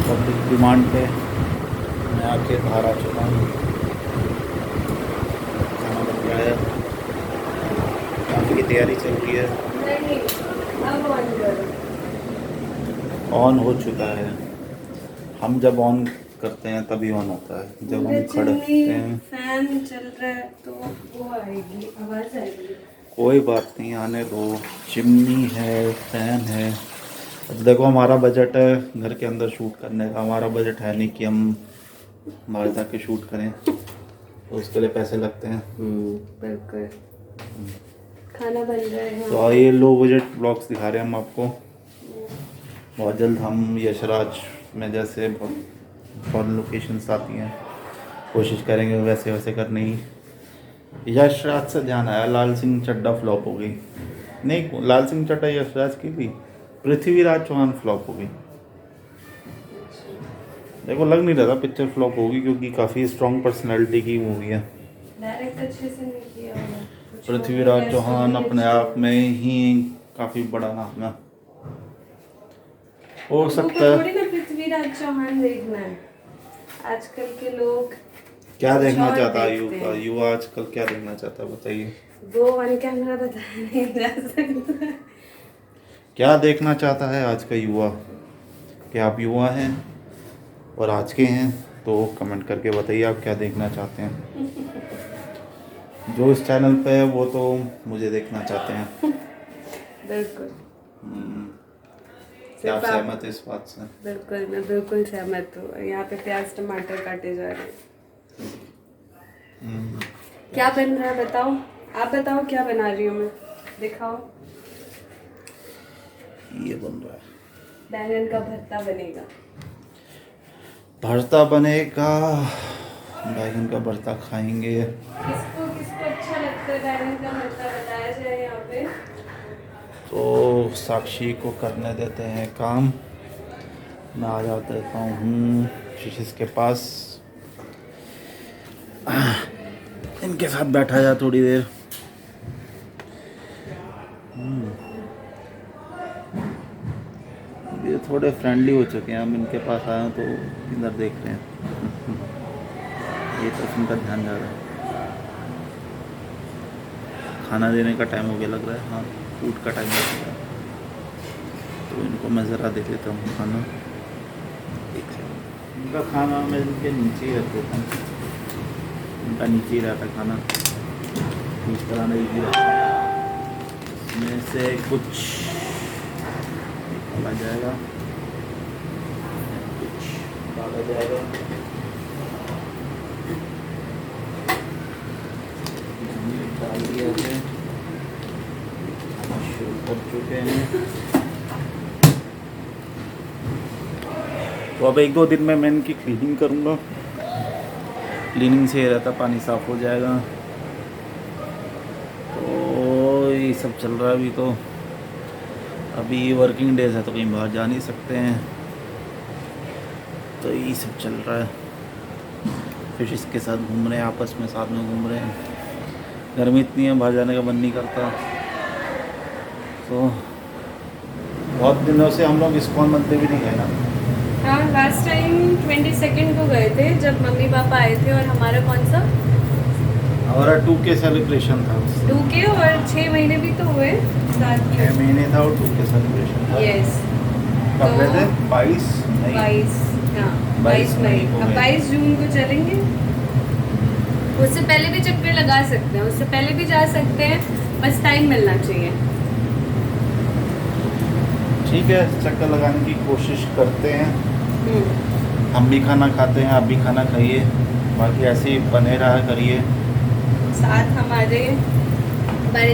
Public demand पे मैं आके बाहर आ चुका हूँ। खाना बन गया है, काफ़ी तैयारी चल रही है। नहीं, अब ऑन करो। ऑन हो चुका है। हम जब ऑन करते हैं तभी ऑन होता है, जब मेरा हम खड़े चिमनी होते हैं। फैन चल रहा है तो वो आएगी, आवाज़ आएगी। कोई बात नहीं, आने दो। चिमनी है, फैन है। अब देखो, हमारा बजट है घर के अंदर शूट करने का। हमारा बजट है नहीं कि हम बाहर जाके शूट करें, तो उसके लिए पैसे लगते हैं। बिल्कुल। खाना बन रहा है यहाँ तो पे। आइए, लो बजट ब्लॉग्स दिखा रहे हैं हम आपको। बहुत जल्द हम यशराज में जैसे बहुत लोकेशंस आती हैं, कोशिश करेंगे वैसे वैसे करने की। यशराज से ध्यान आया, लाल सिंह चड्ढा फ्लॉप हो गई। नहीं, लाल सिंह चड्ढा यशराज की थी, पृथ्वीराज चौहान फ्लॉप हो गई। देखो, लग नहीं रहा था पिक्चर फ्लॉप होगी, क्योंकि काफ़ी स्ट्रॉन्ग पर्सनैलिटी की मूवी है। डायरेक्ट अच्छे से नहीं किया होगा। कुछ लोगों की पृथ्वीराज टेस्ट चौहान होगी अपने अच्छी। आप में ही काफ़ी बड़ा नाम है। हो लोगों को सकता है। थोड़ी ना पृथ्वीराज चौहान देखना है। आजकल के लोग क्या कुछ देखना और चाहता है देखते युवा? हैं। युवा आजकल क्या देखना चाहता है, बताइए। वो ऑन कैमरा बताया नहीं जा सकता। क्या देखना चाहता है आज का युवा? क्या आप युवा हैं और आज के हैं? तो कमेंट करके बताइए आप क्या देखना चाहते हैं। जो इस चैनल पे है वो तो मुझे देखना चाहते हैं। बिल्कुल। क्या आप सिर्फ आप। सहमत है इस बात से? बिल्कुल, मैं बिल्कुल सहमत हूँ। यहाँ पे प्याज टमाटर काटे जा रहे हैं। क्या बन रहा है बताओ? आप बताओ क्या बना रही हूँ मैं? दिखाओ। ये बन रहा है, बैंगन का भरता बनेगा। भरता बनेगा। बैगन का भरता खाएंगे। किसको किसको अच्छा लगता है बैंगन का भरता, बताया जाए यहाँ पे। तो साक्षी को करने देते हैं काम। मैं आ जाता हूँ शीशिस के पास, इनके साथ बैठा जा थोड़ी देर। ये थोड़े फ्रेंडली हो चुके हैं, हम इनके पास आए हैं तो इधर देख रहे हैं। ये तो इनका ध्यान जा रहा है। खाना देने का टाइम हो गया लग रहा है। हाँ, फूड का टाइम हो गया, तो इनको मैं ज़रा दे देता हूँ खाना। इनका खाना मैं इनके नीचे ही रख देता हूँ, इनका नीचे ही रहता है खाना। ठीक तरह नहीं दिया, इसमें से कुछ निकाला जाएगा, कुछ डाला जाएगा। डाल दिया है, शुरू कर चुके हैं। तो अब 1-2 दिन में मैं इनकी क्लीनिंग करूँगा। क्लीनिंग से ये रहता, पानी साफ़ हो जाएगा। तो ये सब चल रहा है अभी। तो अभी वर्किंग डेज है तो कहीं बाहर जा नहीं सकते हैं, तो यही सब चल रहा है। फिश इसके साथ घूम रहे हैं, आपस में साथ में घूम रहे हैं। गर्मी इतनी है, बाहर जाने का मन नहीं करता। तो बहुत दिनों से हम लोग इस्कॉन मंदिर भी नहीं गए ना। हाँ, लास्ट टाइम 22 को गए थे जब मम्मी पापा आए थे। और हमारा कौन सा? हमारा 2K सेलिब्रेशन था। 2K, और 6 महीने भी तो हुए साथ 6 में। महीने था और 2K सेलिब्रेशन था। यस। कब गए तो थे? 22 नहीं, 22, हाँ 22 22 मई। मई को अब गए। 22 जून को चलेंगे। उससे पहले भी चक्कर लगा सकते हैं, उससे पहले भी जा सकते हैं, बस टाइम मिलना चाहिए। ठीक है, चक्कर लगाने की कोशिश करते हैं। हम्म। हम भी खाना खाते हैं, आप भी खाना खाइए। बाकी ऐसे ही बने रहा करिए। साथ हमारे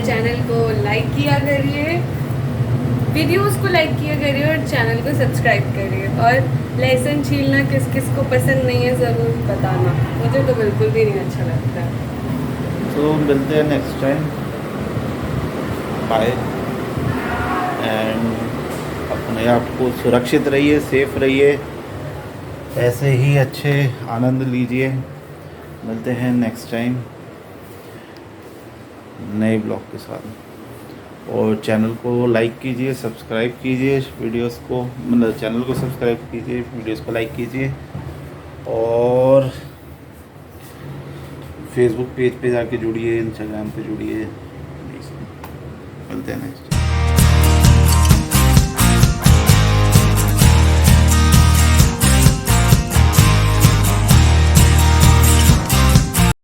चैनल को लाइक किया करिए, वीडियोस को लाइक किया करिए और चैनल को सब्सक्राइब करिए। और लहसुन छीलना किस किस को पसंद नहीं है ज़रूर बताना, मुझे तो बिल्कुल भी नहीं अच्छा लगता। तो मिलते हैं नेक्स्ट टाइम। बाय। एंड अपने आप को सुरक्षित रहिए, सेफ रहिए, ऐसे ही अच्छे आनंद लीजिए। मिलते हैं नेक्स्ट टाइम नए ब्लॉग के साथ। और चैनल को लाइक कीजिए, सब्सक्राइब कीजिए वीडियोस को, मतलब चैनल को सब्सक्राइब कीजिए, वीडियोस को लाइक कीजिए और फेसबुक पेज पे जाके जुड़िए, इंस्टाग्राम पे जुड़िए। मिलते हैं नेक्स्ट।